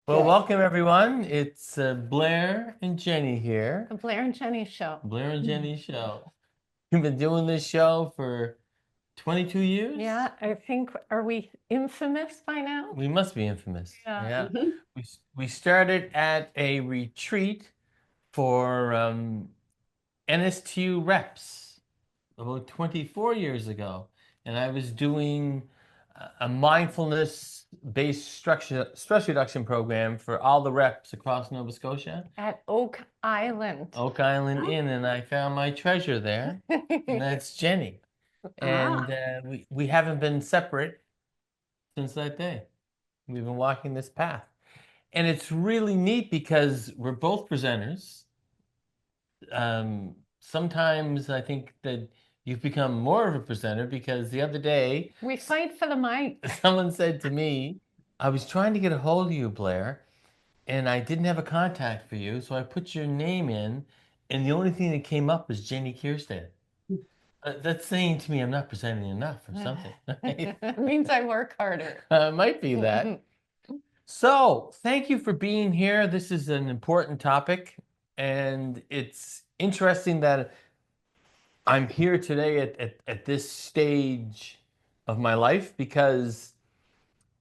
Well, welcome everyone. It's Blair and Jenny here. The Blair and Jenny Show. Blair and Jenny show. We've been doing this show for 22 years. Yeah, I think, are we infamous by now? We must be infamous. Yeah. Yeah. We started at a retreat for NSTU reps about 24 years ago. And I was doing a mindfulness-based stress reduction program for all the reps across Nova Scotia. At Oak Island. Oak Island Inn, and I found my treasure there, and that's Jenny. And we haven't been separate since that day. We've been walking this path. And it's really neat because we're both presenters. Sometimes I think that you've become more of a presenter because the other day We fight for the mic. someone said to me, I was trying to get a hold of you, Blair, and I didn't have a contact for you, so I put your name in, and the only thing that came up was Jenny Kierstead. That's saying to me I'm not presenting enough or something. It means I work harder. Might be that. So, thank you for being here. This is an important topic, and it's interesting that I'm here today at this stage of my life because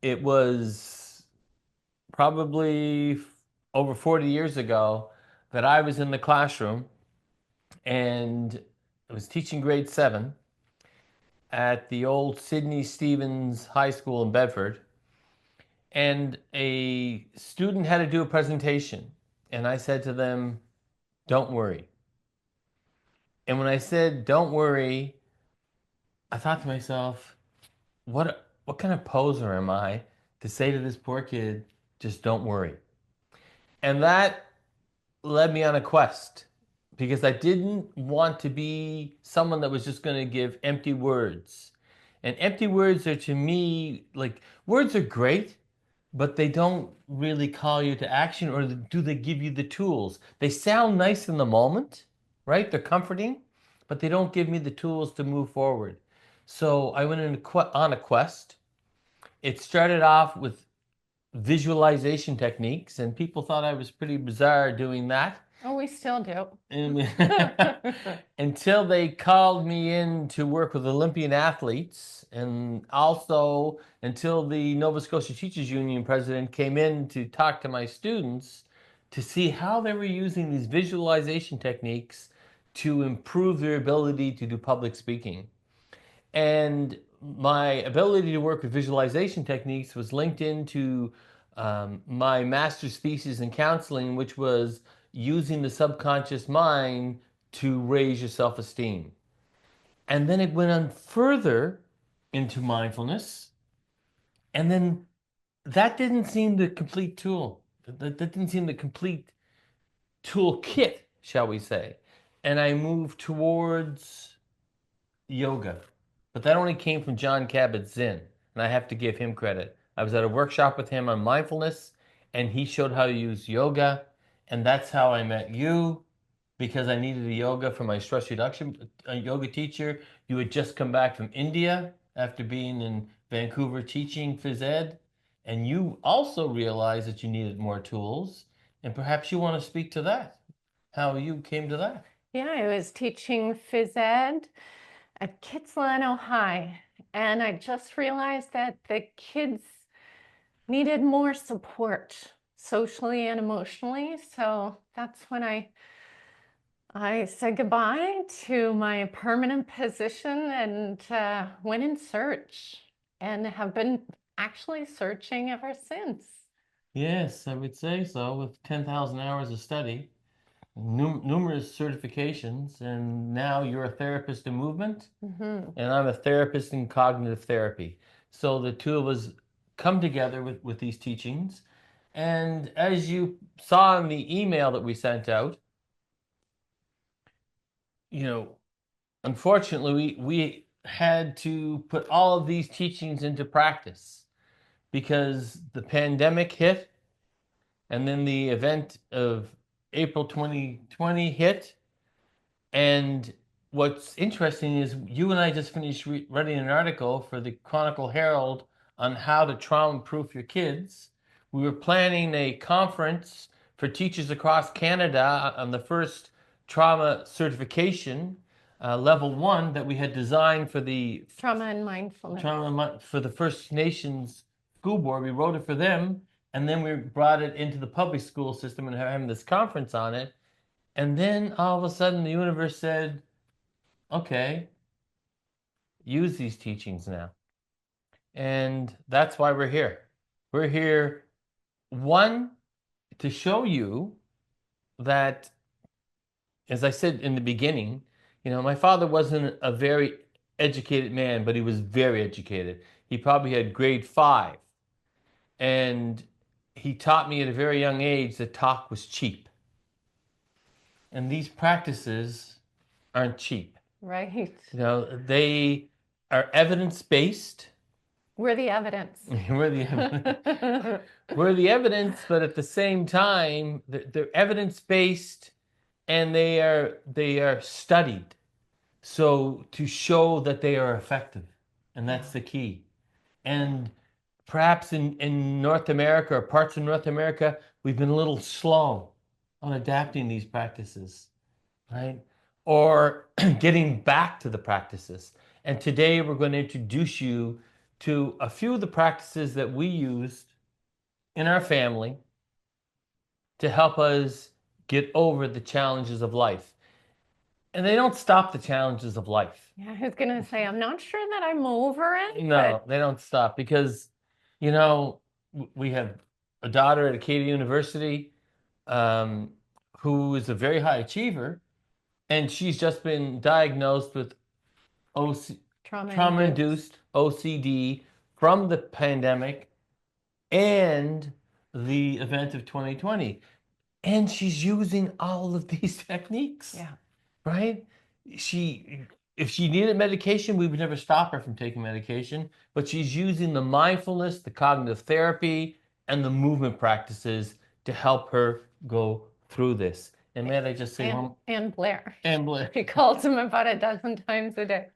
it was probably over 40 years ago that I was in the classroom and I was teaching grade 7 at the old Sidney Stevens High School in Bedford. And a student had to do a presentation. And I said to them, don't worry. And when I said, don't worry, I thought to myself, what kind of poser am I to say to this poor kid, just don't worry? And that led me on a quest because I didn't want to be someone that was just going to give empty words. And empty words are to me like words are great, but they don't really call you to action, or do they give you the tools? They sound nice in the moment, right? They're comforting, but they don't give me the tools to move forward. So I went on a quest. It started off with visualization techniques, and people thought I was pretty bizarre doing that. Oh, we still do. Until they called me in to work with Olympian athletes, and also until the Nova Scotia Teachers Union president came in to talk to my students to see how they were using these visualization techniques to improve their ability to do public speaking. And my ability to work with visualization techniques was linked into my master's thesis in counseling, which was using the subconscious mind to raise your self-esteem. And then it went on further into mindfulness. And then that didn't seem the complete tool. That didn't seem the complete toolkit, shall we say. And I moved towards yoga. But that only came from John Kabat-Zinn, and I have to give him credit. I was at a workshop with him on mindfulness, and he showed how to use yoga, and that's how I met you, because I needed a yoga for my stress reduction. A yoga teacher, you had just come back from India after being in Vancouver teaching phys ed, and you also realized that you needed more tools, and perhaps you want to speak to that, how you came to that. Yeah, I was teaching phys ed at Kitsilano High, and I just realized that the kids needed more support socially and emotionally. So that's when I said goodbye to my permanent position and went in search and have been actually searching ever since. Yes, I would say so, with 10,000 hours of study, numerous certifications, and now you're a therapist in movement, and I'm a therapist in cognitive therapy. So the two of us come together with these teachings. And as you saw in the email that we sent out, you know, unfortunately, we had to put all of these teachings into practice because the pandemic hit, and then the event of April 2020 hit. And what's interesting is you and I just finished writing an article for the Chronicle Herald on how to trauma-proof your kids. we were planning a conference for teachers across Canada on the first trauma certification, level 1, that we had designed for the Trauma and mindfulness. for the First Nations school board. We wrote it for them, and then we brought it into the public school system and having this conference on it. And then all of a sudden, the universe said, "Okay, use these teachings now." And that's why we're here. We're here, one, to show you that, as I said in the beginning, my father wasn't a very educated man, but he was very educated. He probably had grade 5. And he taught me at a very young age that talk was cheap. And these practices aren't cheap. Right. They are evidence-based. We're the evidence. We're the evidence. We're the evidence, but at the same time, they're evidence-based, and they are studied. So to show that they are effective, and that's the key. And perhaps in North America or parts of North America, we've been a little slow on adapting these practices, right? Or getting back to the practices. And today we're going to introduce you to a few of the practices that we used in our family to help us get over the challenges of life. And they don't stop the challenges of life. Yeah, I was going to say, I'm not sure that I'm over it. No, they don't stop because, we have a daughter at Acadia University, who is a very high achiever, and she's just been diagnosed with trauma-induced OCD from the pandemic and the event of 2020. And she's using all of these techniques. Yeah. Right? If she needed medication, we would never stop her from taking medication, but she's using the mindfulness, the cognitive therapy, and the movement practices to help her go through this. And may I just say and Blair. And Blair. He calls him about a dozen times a day.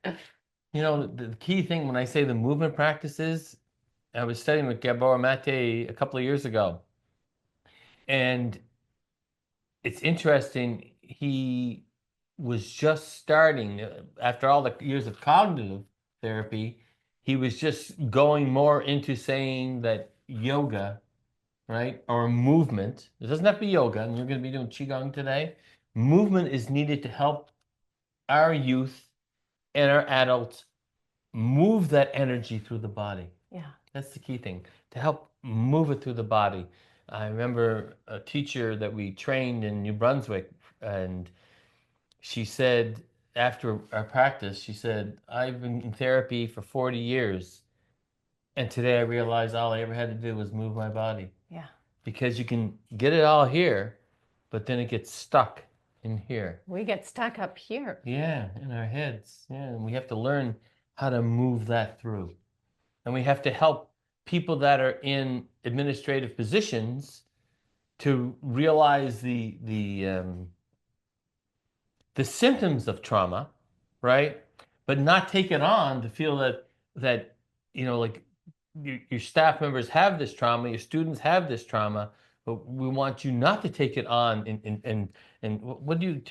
The key thing when I say the movement practices, I was studying with Gabor Mate a couple of years ago. And it's interesting, he was just starting, after all the years of cognitive therapy, he was just going more into saying that yoga, right, or movement, it doesn't have to be yoga, and we're going to be doing Qigong today. Movement is needed to help our youth and our adults move that energy through the body. Yeah. That's the key thing, to help move it through the body. I remember a teacher that we trained in New Brunswick, and she said, after our practice, she said, "I've been in therapy for 40 years, and today I realized all I ever had to do was move my body." Yeah. Because you can get it all here, but then it gets stuck in here. We get stuck up here. Yeah, in our heads. Yeah, and we have to learn how to move that through. And we have to help people that are in administrative positions to realize the symptoms of trauma, right? But not take it on to feel that like your staff members have this trauma, your students have this trauma, but we want you not to take it on. And what do you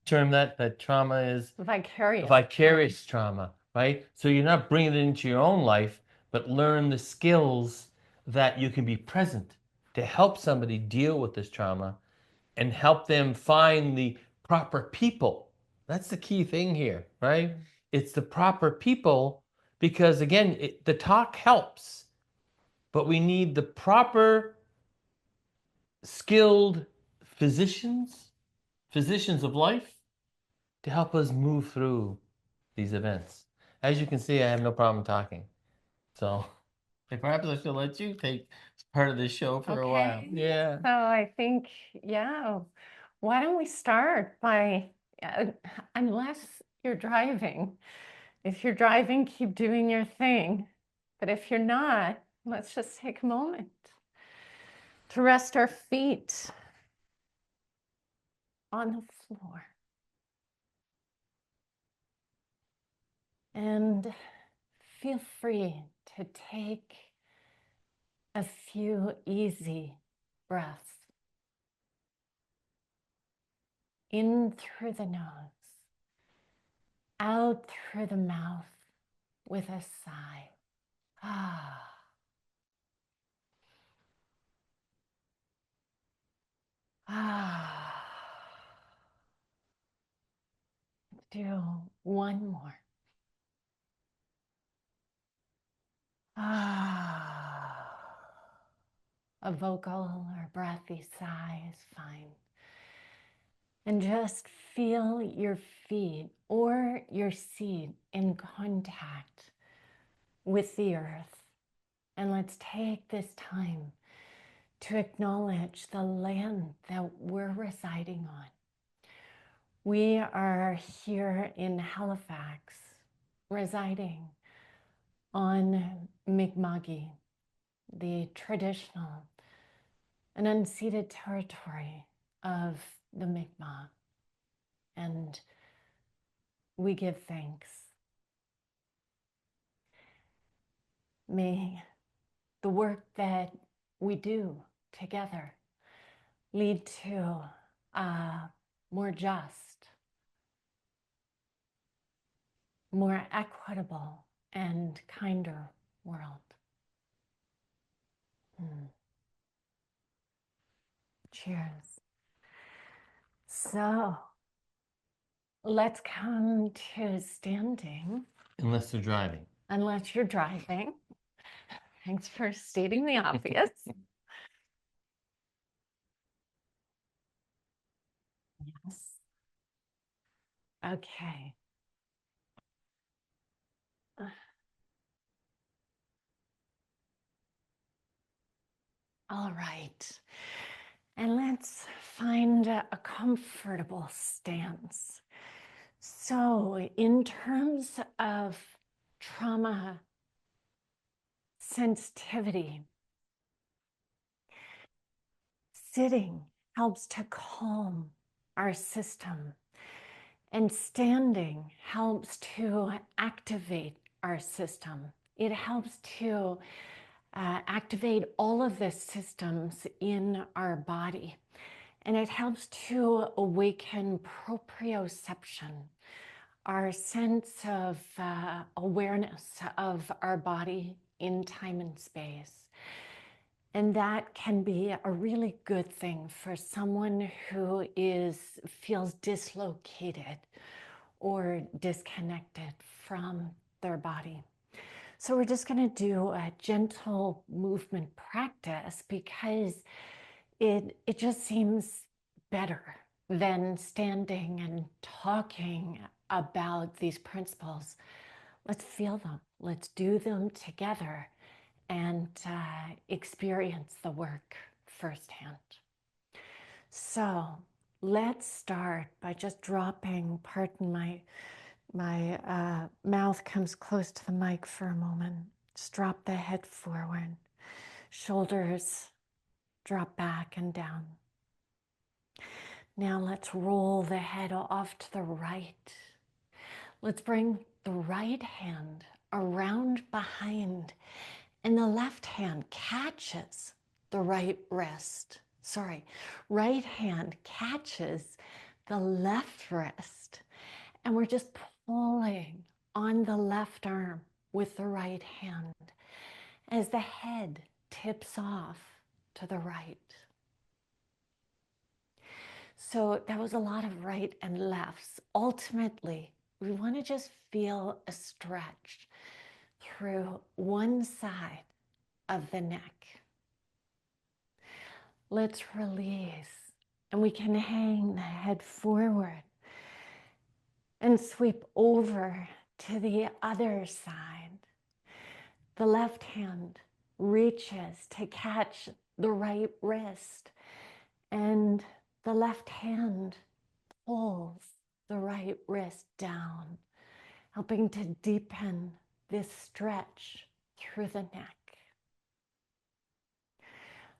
term that trauma is? Vicarious trauma, right? So you're not bringing it into your own life, but learn the skills that you can be present to help somebody deal with this trauma and help them find the proper people. That's the key thing here, right? It's the proper people because, again, the talk helps, but we need the proper skilled physicians of life to help us move through these events. As you can see, I have no problem talking. So perhaps I should let you take part of this show for a while. Yeah. So I think, why don't we start by, unless you're driving. If you're driving, keep doing your thing. But if you're not, let's just take a moment to rest our feet on the floor. And feel free to take a few easy breaths. In through the nose, out through the mouth with a sigh. Ah. Ah. Do one more. Ah. A vocal or breathy sigh is fine. And just feel your feet or your seat in contact with the earth. And let's take this time to acknowledge the land that we're residing on. We are here in Halifax, residing on Mi'kma'ki, the traditional and unceded territory of the Mi'kmaq. And we give thanks. May the work that we do together lead to a more just, more equitable, and kinder world. Cheers. So let's come to standing. Unless they're driving. Unless you're driving. Thanks for stating the obvious. Yes. Okay. All right. And let's find a comfortable stance. So, in terms of trauma sensitivity, sitting helps to calm our system, and standing helps to activate our system. It helps to activate all of the systems in our body, and it helps to awaken proprioception, our sense of awareness of our body in time and space. And that can be a really good thing for someone who feels dislocated or disconnected from their body. So we're just going to do a gentle movement practice because it just seems better than standing and talking about these principles. Let's feel them. Let's do them together and experience the work firsthand. So let's start by just dropping, pardon my mouth comes close to the mic for a moment. Just drop the head forward. Shoulders drop back and down. Now let's roll the head off to the right. Let's bring the right hand around behind, and the left hand catches the right wrist. Right hand catches the left wrist. And we're just pulling on the left arm with the right hand as the head tips off to the right. So that was a lot of right and lefts. Ultimately, we want to just feel a stretch through one side of the neck. Let's release, and we can hang the head forward and sweep over to the other side. The left hand reaches to catch the right wrist, and the left hand pulls the right wrist down, helping to deepen this stretch through the neck.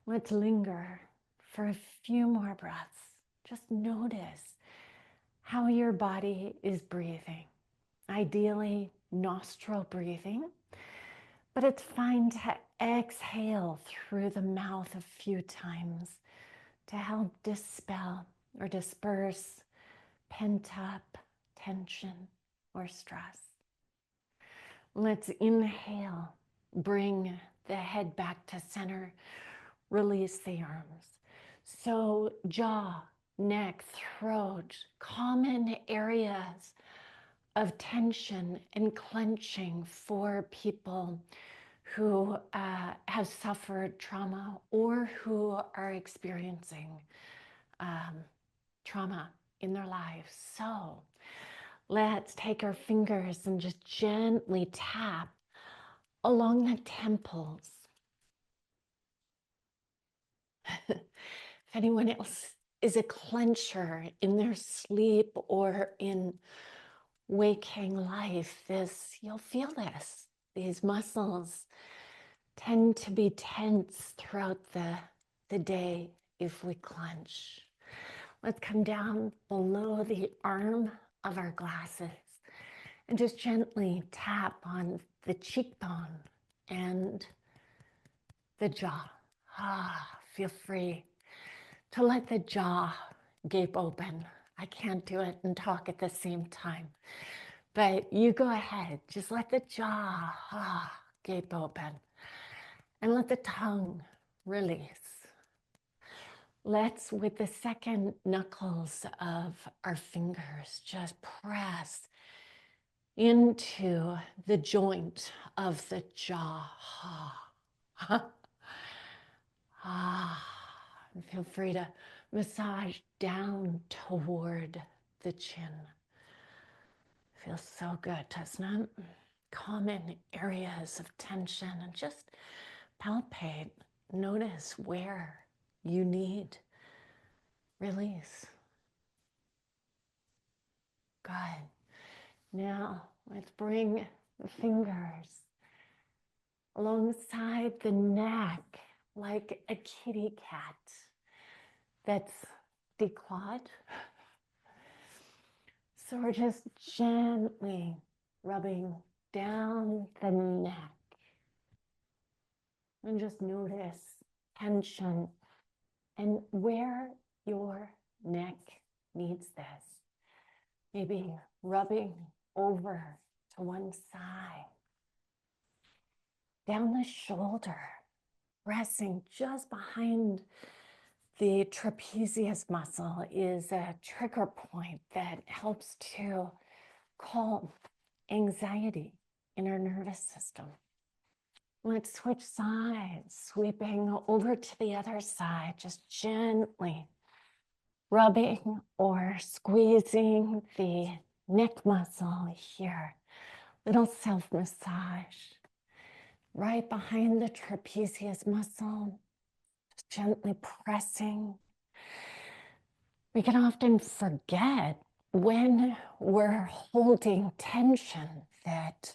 Let's linger for a few more breaths. Just notice how your body is breathing. Ideally, nostril breathing, But it's fine to exhale through the mouth a few times to help dispel or disperse pent-up tension or stress. Let's inhale, bring the head back to center, release the arms. So jaw, neck, throat, common areas of tension and clenching for people who have suffered trauma or who are experiencing trauma in their lives. So let's take our fingers and just gently tap along the temples. If anyone else is a clencher in their sleep or in waking life, you'll feel this. These muscles tend to be tense throughout the day if we clench. Let's come down below the arm of our glasses and just gently tap on the cheekbone and the jaw. Feel free to let the jaw gape open. I can't do it and talk at the same time, but you go ahead. Just let the jaw gape open and let the tongue release. Let's, with the second knuckles of our fingers, just press into the joint of the jaw. And feel free to massage down toward the chin. Feels so good, doesn't it? Common areas of tension, and just palpate, notice where you need release. Good. Now let's bring the fingers alongside the neck like a kitty cat that's declawed. So we're just gently rubbing down the neck and just notice tension and where your neck needs this. Maybe rubbing over to one side, down the shoulder, pressing just behind the trapezius muscle is a trigger point that helps to calm anxiety in our nervous system. Let's switch sides, sweeping over to the other side, just gently rubbing or squeezing the neck muscle here. Little self-massage right behind the trapezius muscle, just gently pressing. We can often forget when we're holding tension that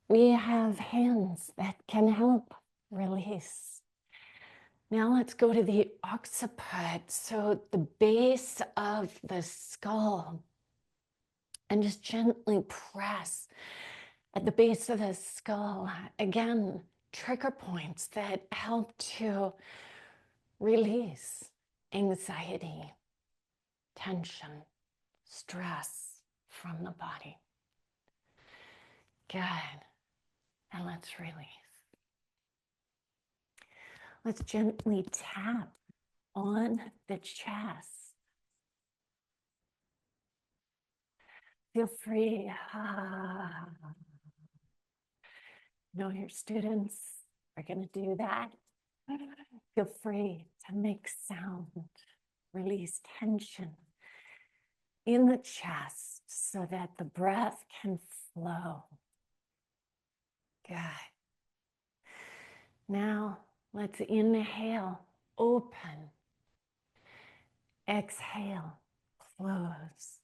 we have hands that can help release. Now let's go to the occiput, so the base of the skull, and just gently press at the base of the skull. Again, trigger points that help to release anxiety, tension, stress from the body. Good. And let's release. Let's gently tap on the chest. Feel free. Know your students are going to do that. Feel free to make sound, release tension in the chest so that the breath can flow. Good. Now let's inhale, open. Exhale, close.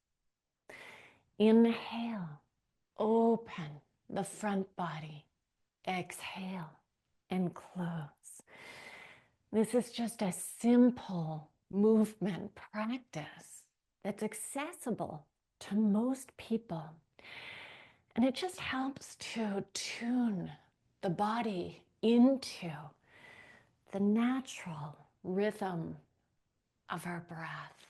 Inhale, open the front body. Exhale and close. This is just a simple movement practice that's accessible to most people. And it just helps to tune the body into the natural rhythm of our breath.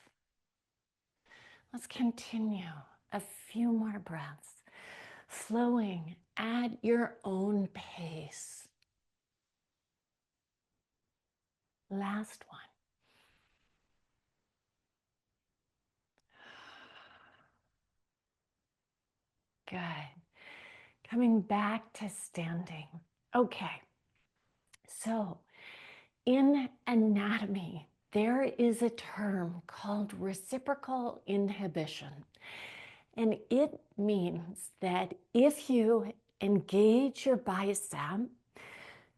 Let's continue a few more breaths, flowing at your own pace. Last one. Good. Coming back to standing. Okay. So in anatomy, there is a term called reciprocal inhibition. And it means that if you engage your bicep,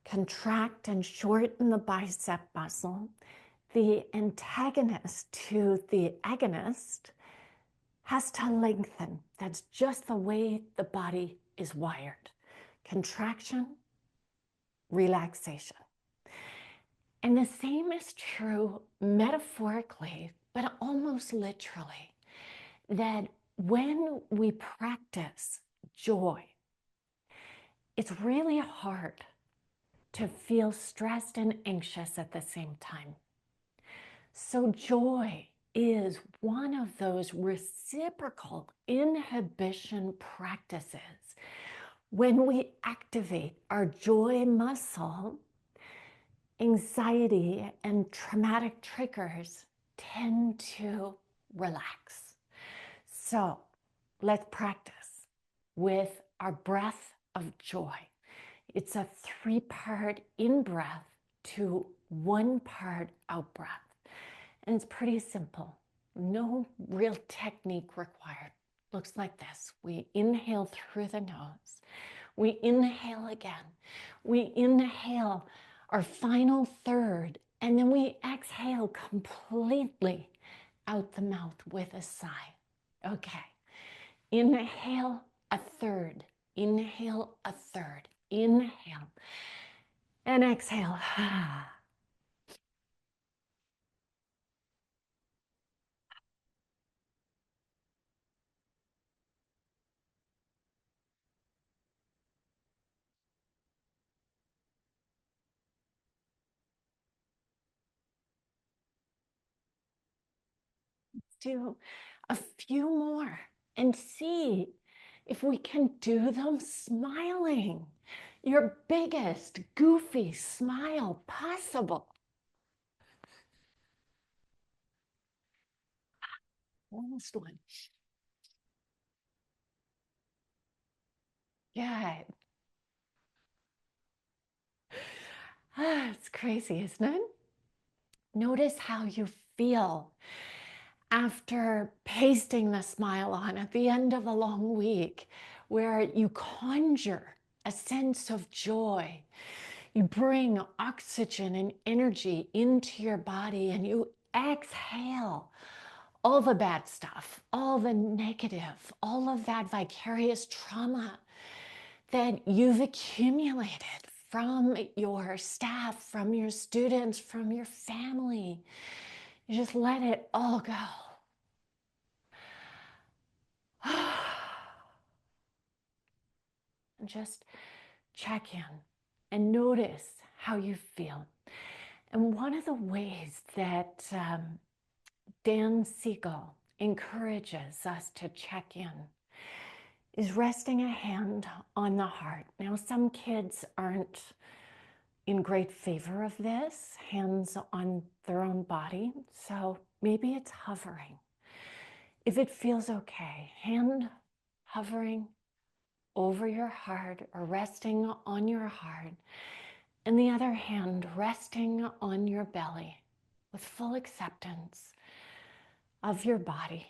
contract and shorten the bicep muscle, the antagonist to the agonist has to lengthen. That's just the way the body is wired. Contraction, relaxation. And the same is true metaphorically, but almost literally, that when we practice joy, it's really hard to feel stressed and anxious at the same time. So joy is one of those reciprocal inhibition practices. When we activate our joy muscle, anxiety and traumatic triggers tend to relax. So let's practice with our breath of joy. It's a 3-part in-breath to 1-part out-breath. And it's pretty simple. No real technique required. Looks like this. We inhale through the nose. We inhale again. We inhale our final third, and then we exhale completely out the mouth with a sigh. Okay. Inhale a third. Inhale a third. Inhale and exhale. Do a few more and see if we can do them smiling. Your biggest goofy smile possible. Last one. Good. It's crazy, isn't it? Notice how you feel after pasting the smile on at the end of a long week, where you conjure a sense of joy. You bring oxygen and energy into your body, and you exhale all the bad stuff, all the negative, all of that vicarious trauma that you've accumulated from your staff, from your students, from your family. You just let it all go. And just check in and notice how you feel. And one of the ways that Dan Siegel encourages us to check in is resting a hand on the heart. Now, some kids aren't in great favor of this, hands on their own body, so maybe it's hovering. If it feels okay, hand hovering over your heart or resting on your heart, and the other hand resting on your belly with full acceptance of your body.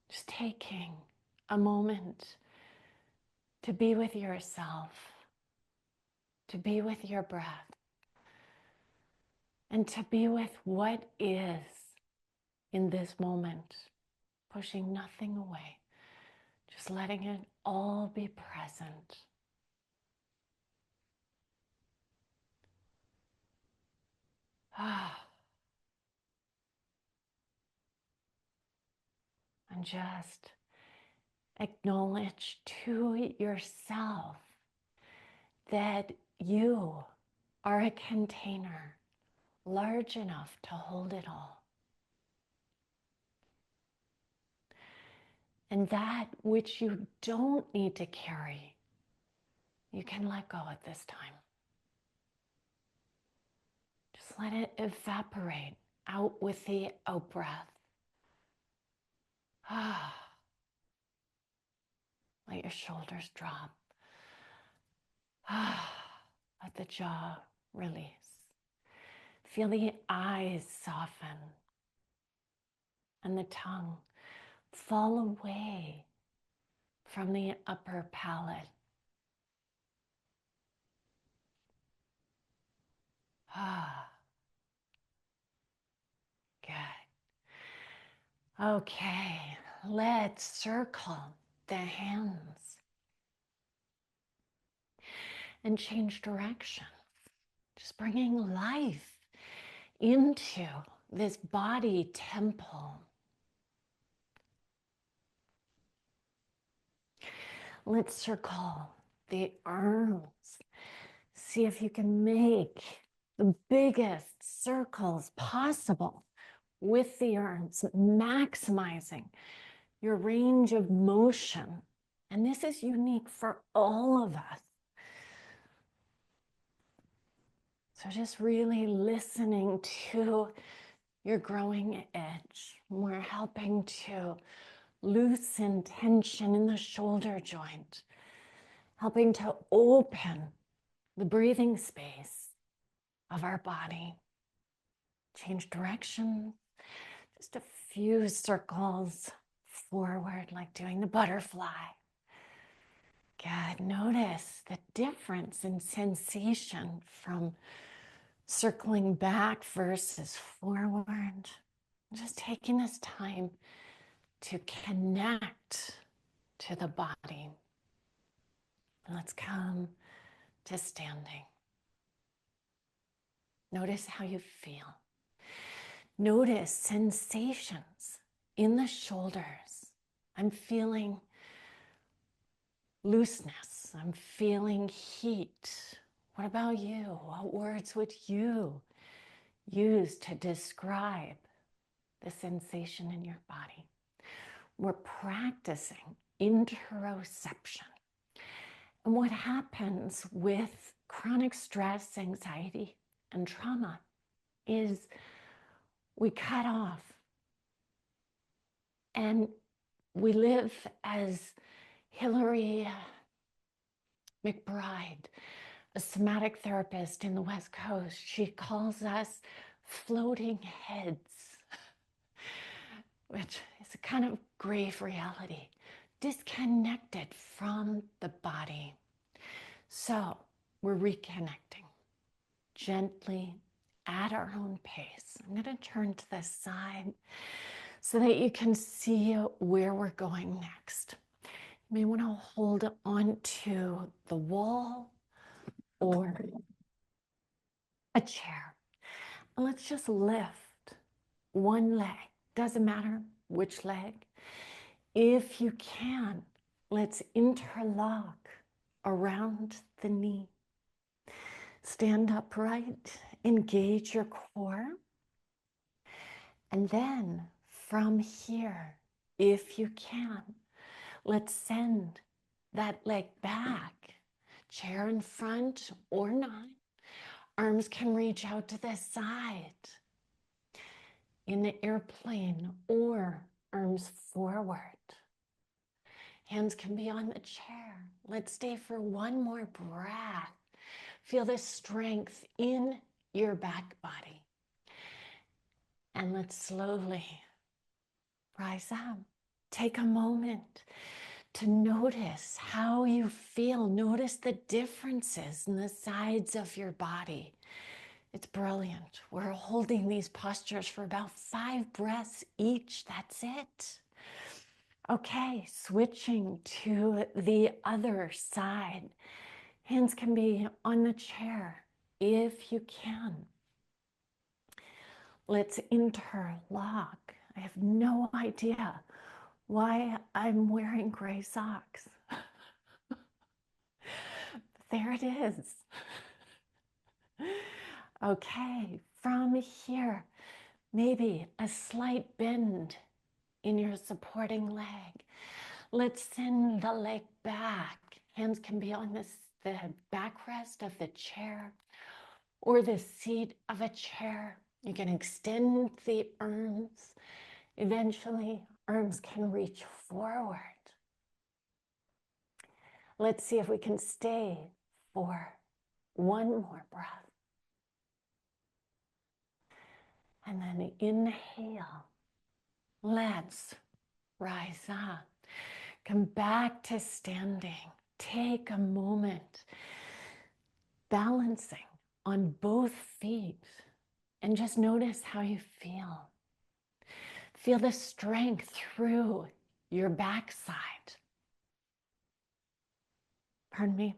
Just taking a moment to be with yourself, to be with your breath, and to be with what is in this moment, pushing nothing away, just letting it all be present. And just acknowledge to yourself that you are a container large enough to hold it all. And that which you don't need to carry, you can let go at this time. Just let it evaporate out with the out breath. Let your shoulders drop. Let the jaw release. Feel the eyes soften and the tongue fall away from the upper palate. Good. Okay, let's circle the hands and change direction. Just bringing life into this body temple. Let's circle the arms. See if you can make the biggest circles possible with the arms, maximizing your range of motion. And this is unique for all of us. So just really listening to your growing edge. We're helping to loosen tension in the shoulder joint, helping to open the breathing space of our body. Change direction, just a few circles forward, like doing the butterfly. Good. Notice the difference in sensation from circling back versus forward. Just taking this time to connect to the body. And let's come to standing. Notice how you feel. Notice sensations in the shoulders. I'm feeling looseness. I'm feeling heat. What about you? What words would you use to describe the sensation in your body? We're practicing interoception. And what happens with chronic stress, anxiety, and trauma is we cut off and we live as Hillary McBride, a somatic therapist in the West Coast. She calls us floating heads, which is a kind of grave reality, disconnected from the body. So we're reconnecting gently at our own pace. I'm going to turn to the side so that you can see where we're going next. You may want to hold on to the wall or a chair. And let's just lift one leg. Doesn't matter which leg. If you can, let's interlock around the knee. Stand upright, engage your core. And then from here, if you can, let's send that leg back. Chair in front or not. Arms can reach out to the side in the airplane or arms forward. Hands can be on the chair. Let's stay for one more breath. Feel the strength in your back body. And let's slowly rise up. Take a moment to notice how you feel. Notice the differences in the sides of your body. It's brilliant. We're holding these postures for about 5 breaths each. That's it. Okay, switching to the other side. Hands can be on the chair if you can. Let's interlock. I have no idea why I'm wearing gray socks. There it is. Okay, from here, maybe a slight bend in your supporting leg. Let's send the leg back. Hands can be on the backrest of the chair or the seat of a chair. You can extend the arms. Eventually, arms can reach forward. Let's see if we can stay for one more breath. And then inhale. Let's rise up. Come back to standing. Take a moment, balancing on both feet, and just notice how you feel. Feel the strength through your backside. Pardon me.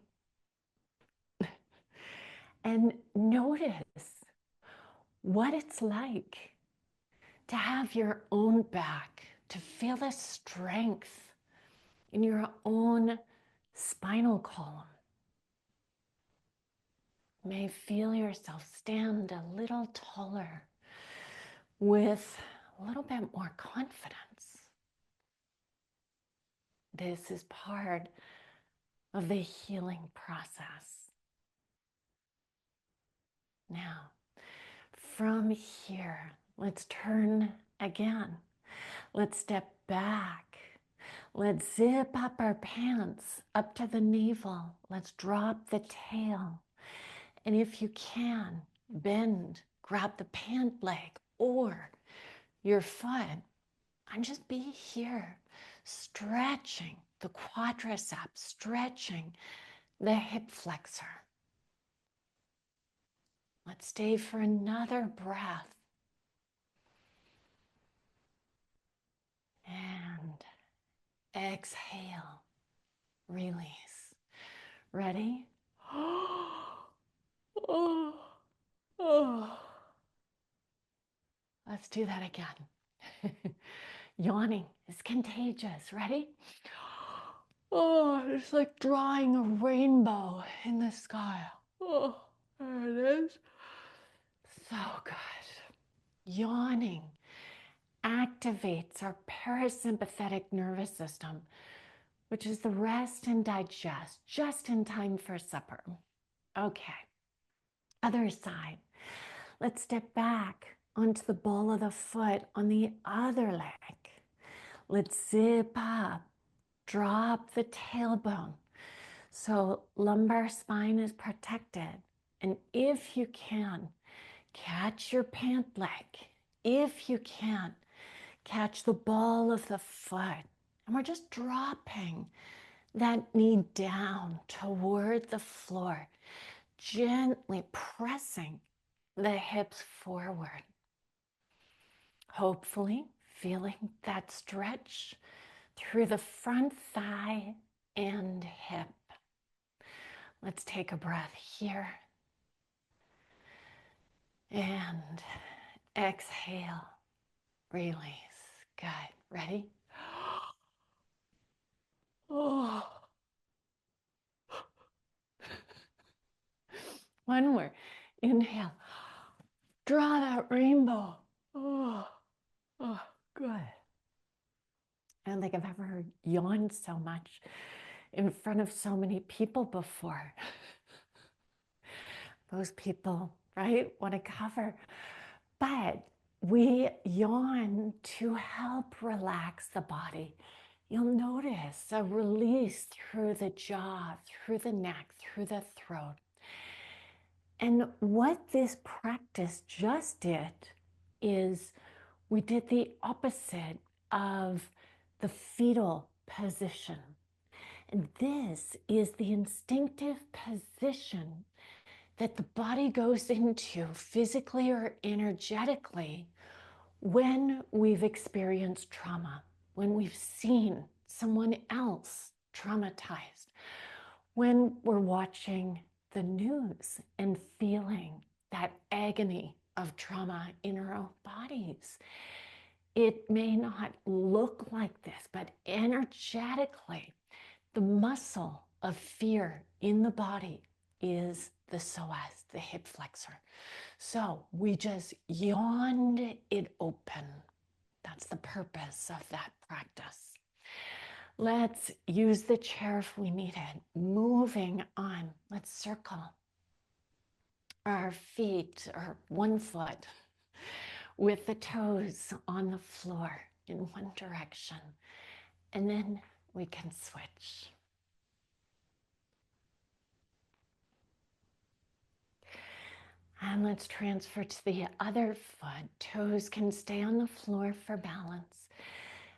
And notice what it's like to have your own back, to feel the strength in your own spinal column. You may feel yourself stand a little taller with a little bit more confidence. This is part of the healing process. Now, from here, let's turn again. Let's step back. Let's zip up our pants up to the navel. Let's drop the tail. And if you can, bend, grab the pant leg or your foot and just be here, stretching the quadriceps, stretching the hip flexor. Let's stay for another breath. And exhale, release. Ready? Oh, oh. Let's do that again. Yawning is contagious. Ready? Oh, it's like drawing a rainbow in the sky. Oh, there it is. So good. Yawning activates our parasympathetic nervous system, which is the rest and digest just in time for supper. Okay, other side. Let's step back onto the ball of the foot on the other leg. Let's zip up, drop the tailbone. So lumbar spine is protected. And if you can, catch your pant leg. If you can, catch the ball of the foot. And we're just dropping that knee down toward the floor, gently pressing the hips forward. Hopefully feeling that stretch through the front thigh and hip. Let's take a breath here. And exhale, release. Good. Ready? Oh. One more. Inhale. Draw that rainbow. Oh, oh, good. I don't think I've ever yawned so much in front of so many people before. Most people, right, want to cover. But we yawn to help relax the body. You'll notice a release through the jaw, through the neck, through the throat. And what this practice just did is we did the opposite of the fetal position. And this is the instinctive position that the body goes into physically or energetically when we've experienced trauma, when we've seen someone else traumatized, when we're watching the news and feeling that agony of trauma in our own bodies. It may not look like this, but energetically, the muscle of fear in the body is the psoas, the hip flexor. So we just yawned it open. That's the purpose of that practice. Let's use the chair if we need it. Moving on, let's circle our feet or one foot with the toes on the floor in one direction. And then we can switch. And let's transfer to the other foot. Toes can stay on the floor for balance.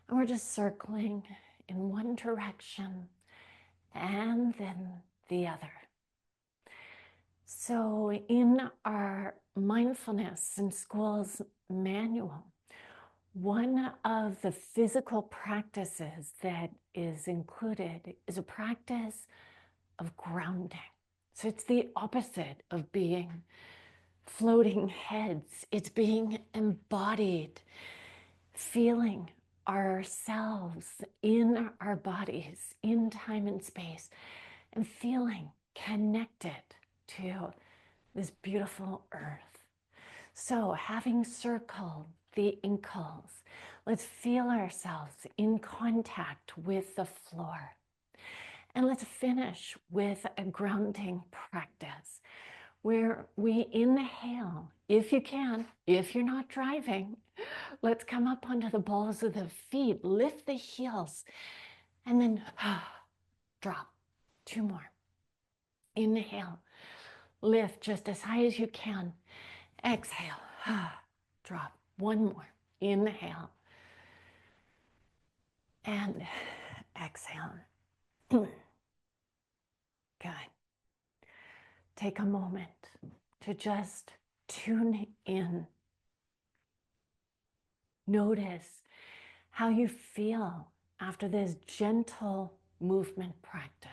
And we're just circling in one direction and then the other. So in our mindfulness in schools manual, one of the physical practices that is included is a practice of grounding. So it's the opposite of being floating heads. It's being embodied, feeling ourselves in our bodies, in time and space, and feeling connected to this beautiful earth. So having circled the ankles, let's feel ourselves in contact with the floor. And let's finish with a grounding practice where we inhale, if you can, if you're not driving, let's come up onto the balls of the feet, lift the heels, and then drop. 2 more. Inhale, lift just as high as you can. Exhale, drop. 1 more. Inhale, and exhale. Good. Take a moment to just tune in. Notice how you feel after this gentle movement practice.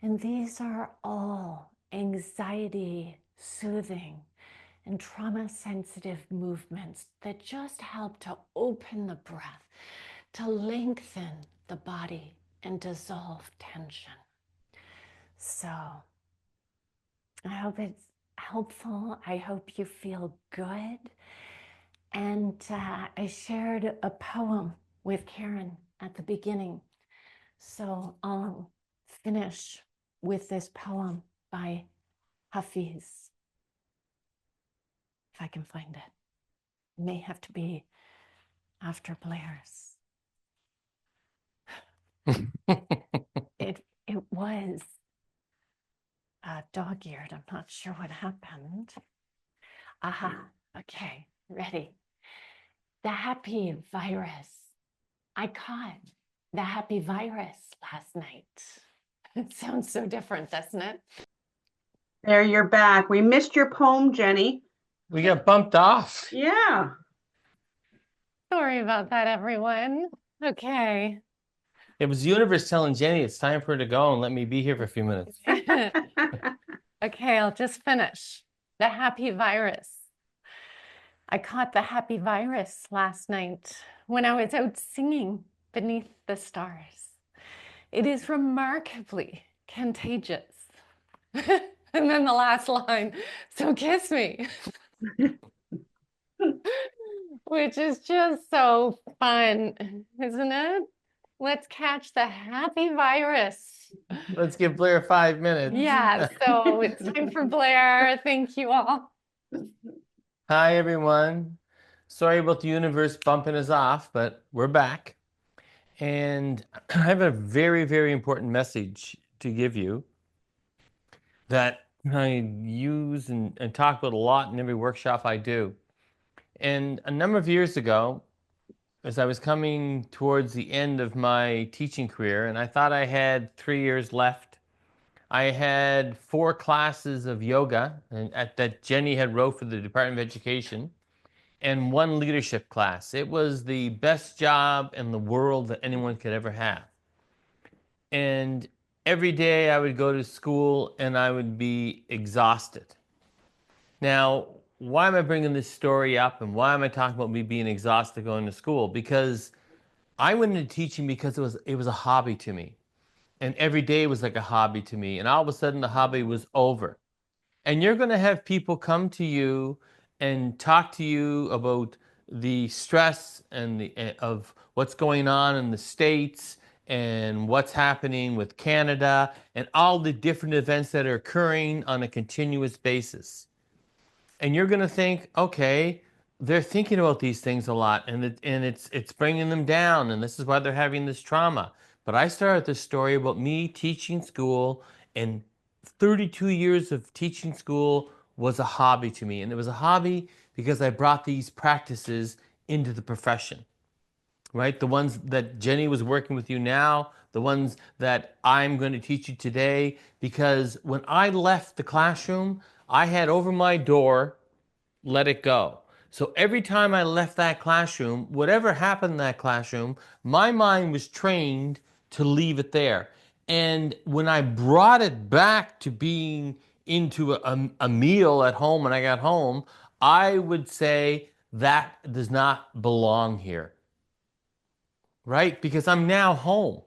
And these are all anxiety soothing and trauma sensitive movements that just help to open the breath, to lengthen the body and dissolve tension. So I hope it's helpful. I hope you feel good. And I shared a poem with Karen at the beginning. So I'll finish with this poem by Hafiz, if I can find it. It may have to be after Blair's. It was dog-eared. I'm not sure what happened. Aha, okay, ready. The happy virus. I caught the happy virus last night. It sounds so different, doesn't it? There, you're back. We missed your poem, Jenny. We got bumped off. Yeah. Sorry about that, everyone. Okay. It was the universe telling Jenny it's time for her to go and let me be here for a few minutes. Okay, I'll just finish. The happy virus. I caught the happy virus last night when I was out singing beneath the stars. It is remarkably contagious. And then the last line, so kiss me. Which is just so fun, isn't it? Let's catch the happy virus. Let's give Blair 5 minutes. Yeah, so it's time for Blair. Thank you all. Hi, everyone. Sorry about the universe bumping us off, but we're back. And I have a very, very important message to give you that I use and talk about a lot in every workshop I do. And a number of years ago, as I was coming towards the end of my teaching career, and I thought I had 3 years left, I had 4 classes of yoga that Jenny had wrote for the Department of Education, and 1 leadership class. It was the best job in the world that anyone could ever have. And every day I would go to school and I would be exhausted. Now, why am I bringing this story up and why am I talking about me being exhausted going to school? Because I went into teaching because it was a hobby to me. And every day was like a hobby to me. And all of a sudden the hobby was over. And you're going to have people come to you and talk to you about the stress and of what's going on in the States and what's happening with Canada and all the different events that are occurring on a continuous basis. And you're going to think, okay, they're thinking about these things a lot, and it's bringing them down, and this is why they're having this trauma. But I started this story about me teaching school, and 32 years of teaching school was a hobby to me, and it was a hobby because I brought these practices into the profession, right? The ones that Jenny was working with you now, the ones that I'm going to teach you today, because when I left the classroom, I had over my door, let it go. So every time I left that classroom, whatever happened in that classroom, my mind was trained to leave it there. And when I brought it back to being into a meal at home when I got home, I would say that does not belong here, right? Because I'm now home.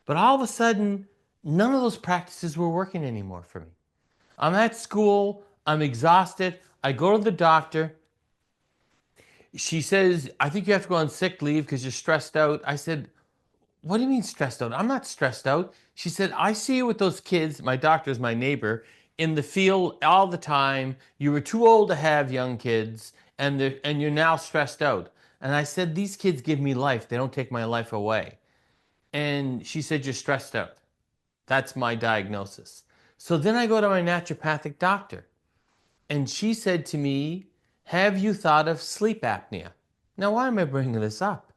But all of a sudden, none of those practices were working anymore for me. I'm at school, I'm exhausted, I go to the doctor. She says, I think you have to go on sick leave because you're stressed out. I said, what do you mean stressed out? I'm not stressed out. She said, I see you with those kids. My doctor's my neighbor in the field all the time. You were too old to have young kids and you're now stressed out. And I said, these kids give me life. They don't take my life away. And she said, you're stressed out. That's my diagnosis. So then I go to my naturopathic doctor. And she said to me, have you thought of sleep apnea? Now, why am I bringing this up?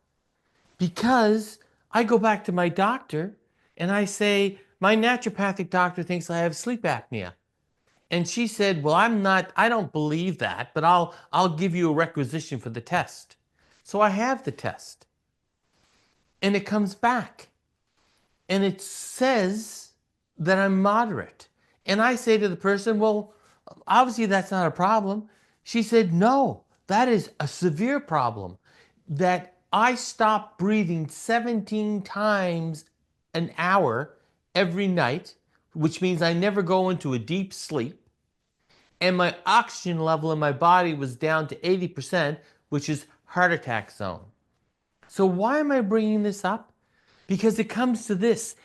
Because I go back to my doctor and I say, my naturopathic doctor thinks I have sleep apnea. And she said, well, I don't believe that, but I'll give you a requisition for the test. So I have the test. And it comes back. And it says that I'm moderate. And I say to the person, well, obviously that's not a problem. She said, no, that is a severe problem. That I stop breathing 17 times an hour every night, which means I never go into a deep sleep. And my oxygen level in my body was down to 80%, which is heart attack zone. So why am I bringing this up? Because it comes to this.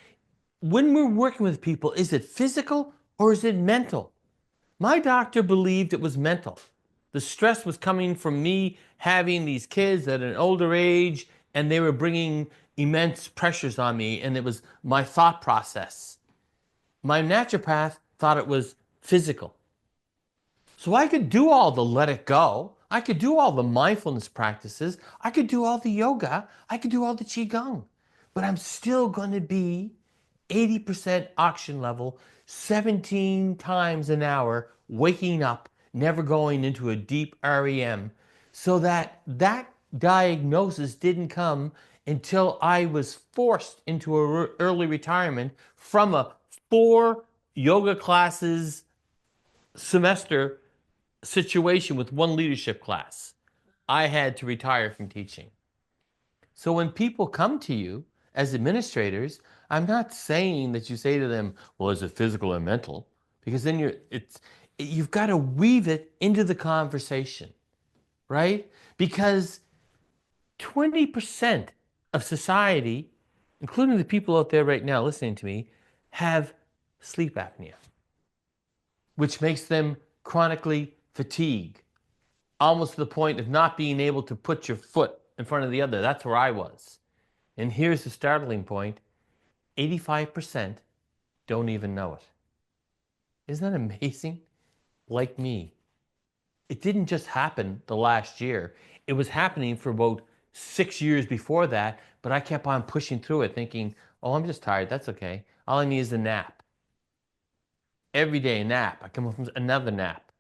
When we're working with people, is it physical or is it mental? My doctor believed it was mental. The stress was coming from me having these kids at an older age, and they were bringing immense pressures on me, and it was my thought process. My naturopath thought it was physical. So I could do all the let it go. I could do all the mindfulness practices. I could do all the yoga. I could do all the qigong. But I'm still going to be 80% oxygen level, 17 times an hour, waking up, never going into a deep REM. So that diagnosis didn't come until I was forced into a early retirement from a 4 yoga classes semester situation with 1 leadership class. I had to retire from teaching. So when people come to you as administrators, I'm not saying that you say to them, well, is it physical or mental? Because then you've got to weave it into the conversation, right? Because 20% of society, including the people out there right now listening to me, have sleep apnea, which makes them chronically fatigued, almost to the point of not being able to put your foot in front of the other. That's where I was. And here's the startling point, 85% don't even know it. Isn't that amazing? Like me. It didn't just happen the last year. It was happening for about 6 years before that, but I kept on pushing through it thinking, oh, I'm just tired. That's okay. All I need is a nap. Every day, a nap. I come up from another nap.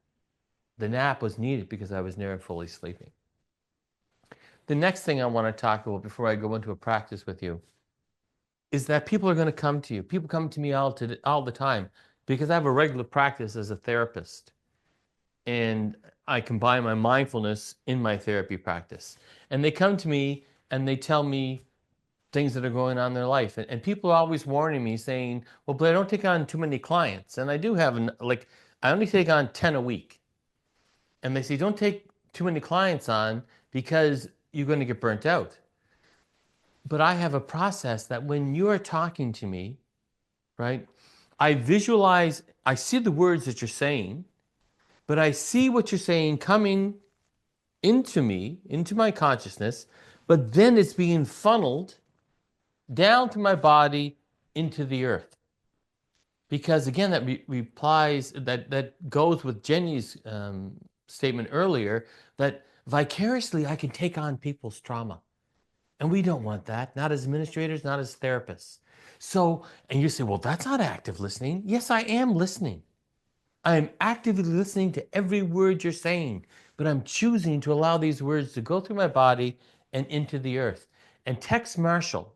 The nap was needed because I was never fully sleeping. The next thing I want to talk about before I go into a practice with you is that people are going to come to you. People come to me all the time because I have a regular practice as a therapist. And I combine my mindfulness in my therapy practice. And they come to me and they tell me things that are going on in their life. And people are always warning me saying, well, Blair, don't take on too many clients. And I do have, I only take on 10 a week. And they say, don't take too many clients on because you're going to get burnt out. But I have a process that when you're talking to me, right, I visualize, I see the words that you're saying, but I see what you're saying coming into me, into my consciousness, but then it's being funneled down to my body into the earth. Because again, that replies, that goes with Jenny's statement earlier, that vicariously I can take on people's trauma. And we don't want that, not as administrators, not as therapists. So, and you say, well, that's not active listening. Yes, I am listening. I am actively listening to every word you're saying, but I'm choosing to allow these words to go through my body and into the earth. And Tex Marshall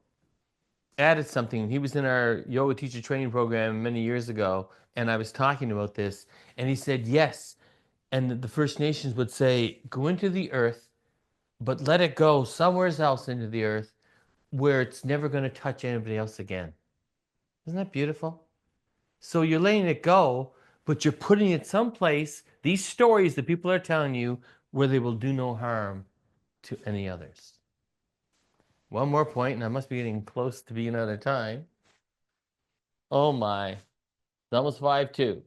added something. He was in our yoga teacher training program many years ago, and I was talking about this, and he said, yes. And the First Nations would say, go into the earth, but let it go somewhere else into the earth where it's never going to touch anybody else again. Isn't that beautiful? So you're letting it go, but you're putting it someplace, these stories that people are telling you, where they will do no harm to any others. One more point, and I must be getting close to being out of time. Oh my, it's almost 5-2.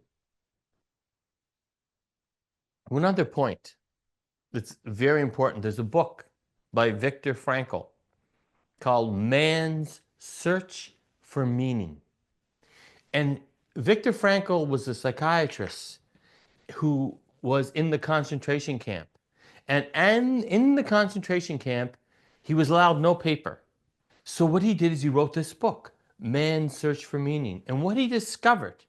One other point that's very important. There's a book by Viktor Frankl called Man's Search for Meaning. And Viktor Frankl was a psychiatrist who was in the concentration camp. And in the concentration camp, he was allowed no paper. So what he did is he wrote this book, Man's Search for Meaning. And what he discovered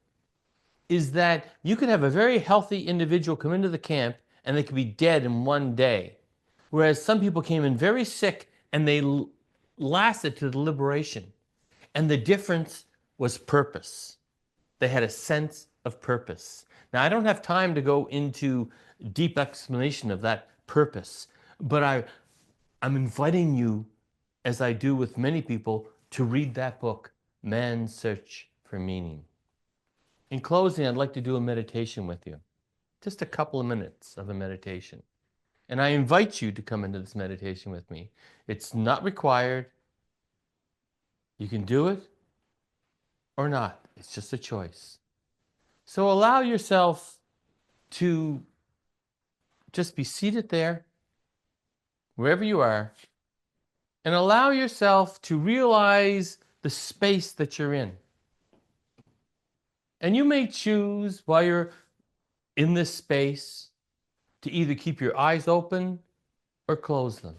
is that you could have a very healthy individual come into the camp and they could be dead in one day. Whereas some people came in very sick and they lasted to the liberation. And the difference was purpose. They had a sense of purpose. Now, I don't have time to go into deep explanation of that purpose, but I'm inviting you, as I do with many people, to read that book, Man's Search for Meaning. In closing, I'd like to do a meditation with you. Just a couple of minutes of a meditation. And I invite you to come into this meditation with me. It's not required. You can do it or not. It's just a choice. So allow yourself to just be seated there, wherever you are, and allow yourself to realize the space that you're in. And you may choose while you're in this space to either keep your eyes open or close them.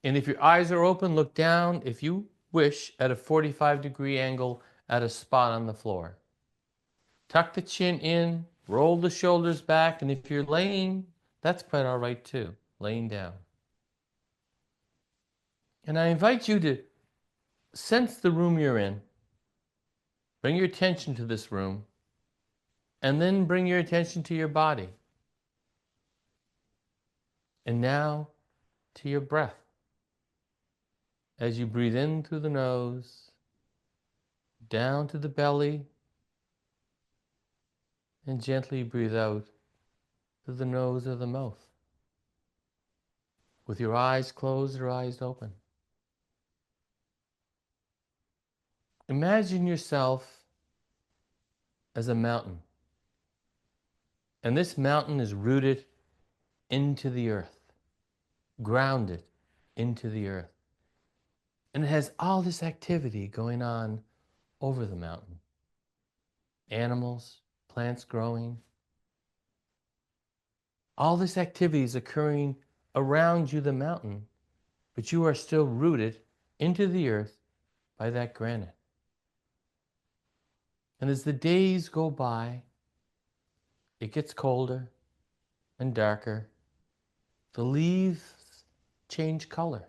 And if your eyes are open, look down, if you wish, at a 45-degree angle at a spot on the floor. Tuck the chin in, roll the shoulders back, and if you're laying, that's quite all right too, laying down. And I invite you to sense the room you're in. Bring your attention to this room, and then bring your attention to your body. And now to your breath. As you breathe in through the nose, down to the belly, and gently breathe out through the nose or the mouth. With your eyes closed or eyes open. Imagine yourself as a mountain. And this mountain is rooted into the earth, grounded into the earth. And it has all this activity going on over the mountain. Animals, plants growing. All this activity is occurring around you, the mountain, but you are still rooted into the earth by that granite. And as the days go by, it gets colder and darker. The leaves change color.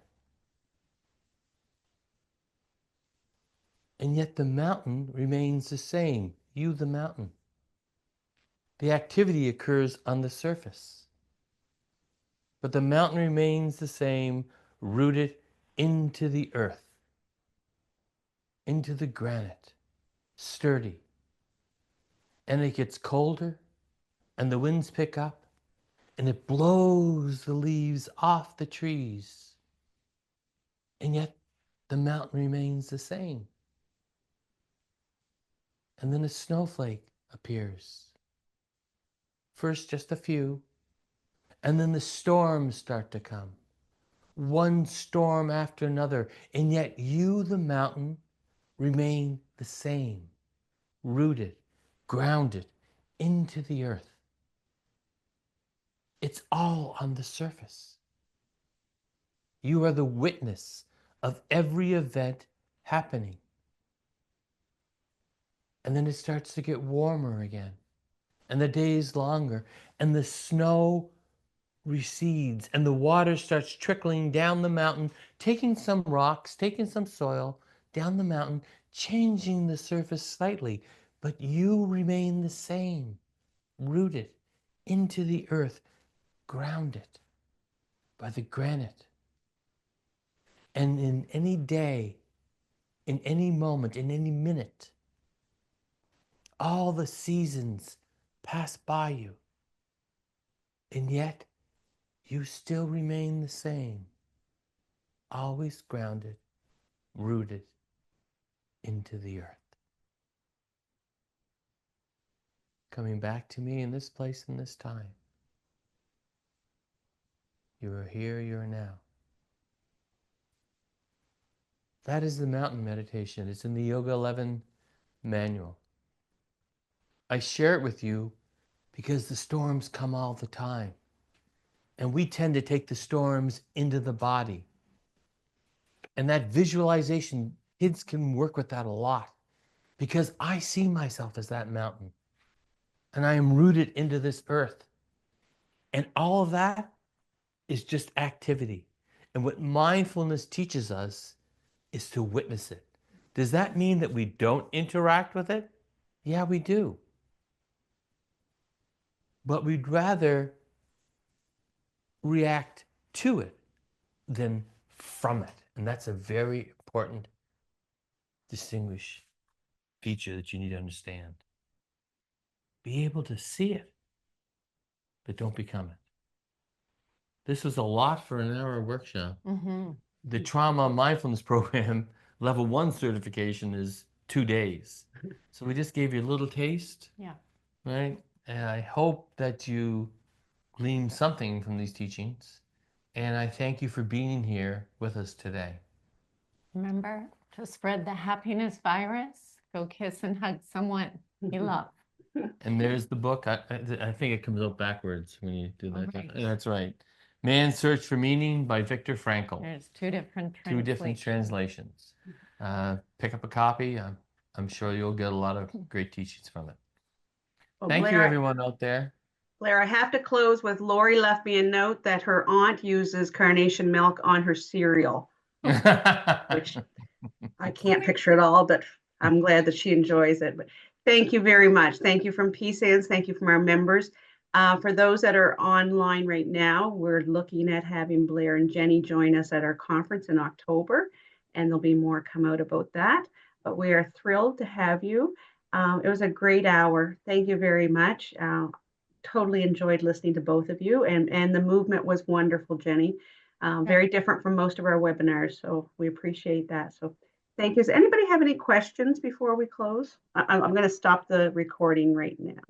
And yet the mountain remains the same, you the mountain. The activity occurs on the surface, but the mountain remains the same, rooted into the earth, into the granite, sturdy. And it gets colder, and the winds pick up, and it blows the leaves off the trees. And yet the mountain remains the same. And then a snowflake appears. First, just a few, and then the storms start to come. One storm after another, and yet you, the mountain, remain the same, rooted, grounded into the earth. It's all on the surface. You are the witness of every event happening. And then it starts to get warmer again, and the days longer, and the snow recedes, and the water starts trickling down the mountain, taking some rocks, taking some soil down the mountain, changing the surface slightly, but you remain the same, rooted into the earth, grounded by the granite. And in any day, in any moment, in any minute, all the seasons pass by you, and yet you still remain the same, always grounded, rooted into the earth. Coming back to me in this place and this time. You are here, you are now. That is the mountain meditation. It's in the Yoga 11 manual. I share it with you because the storms come all the time. And we tend to take the storms into the body. And that visualization, kids can work with that a lot because I see myself as that mountain. And I am rooted into this earth. And all of that is just activity. And what mindfulness teaches us is to witness it. Does that mean that we don't interact with it? Yeah, we do. But we'd rather react to it than from it. And that's a very important distinguished feature that you need to understand. Be able to see it, but don't become it. This was a lot for an hour workshop. Mm-hmm. The trauma mindfulness program level 1 certification is 2 days. So we just gave you a little taste. Yeah. Right? And I hope that you glean something from these teachings. And I thank you for being here with us today. Remember to spread the happiness virus. Go kiss and hug someone you love. And there's the book. I think it comes out backwards when you do that. Right. That's right. Man's Search for Meaning by Viktor Frankl. There's two different Two different translations. Pick up a copy. I'm sure you'll get a lot of great teachings from it. Well, Thank Blair, you, everyone out there. Blair, I have to close with Lori left me a note that her aunt uses carnation milk on her cereal, which I can't picture it all, but I'm glad that she enjoys it. But thank you very much. Thank you from PSANS. Thank you from our members. For those that are online right now, we're looking at having Blair and Jenny join us at our conference in October, and there'll be more come out about that. But we are thrilled to have you. It was a great hour. Thank you very much. Totally enjoyed listening to both of you, and the movement was wonderful, Jenny. Very different from most of our webinars, so we appreciate that. So thank you. Does anybody have any questions before we close? I'm going to stop the recording right now.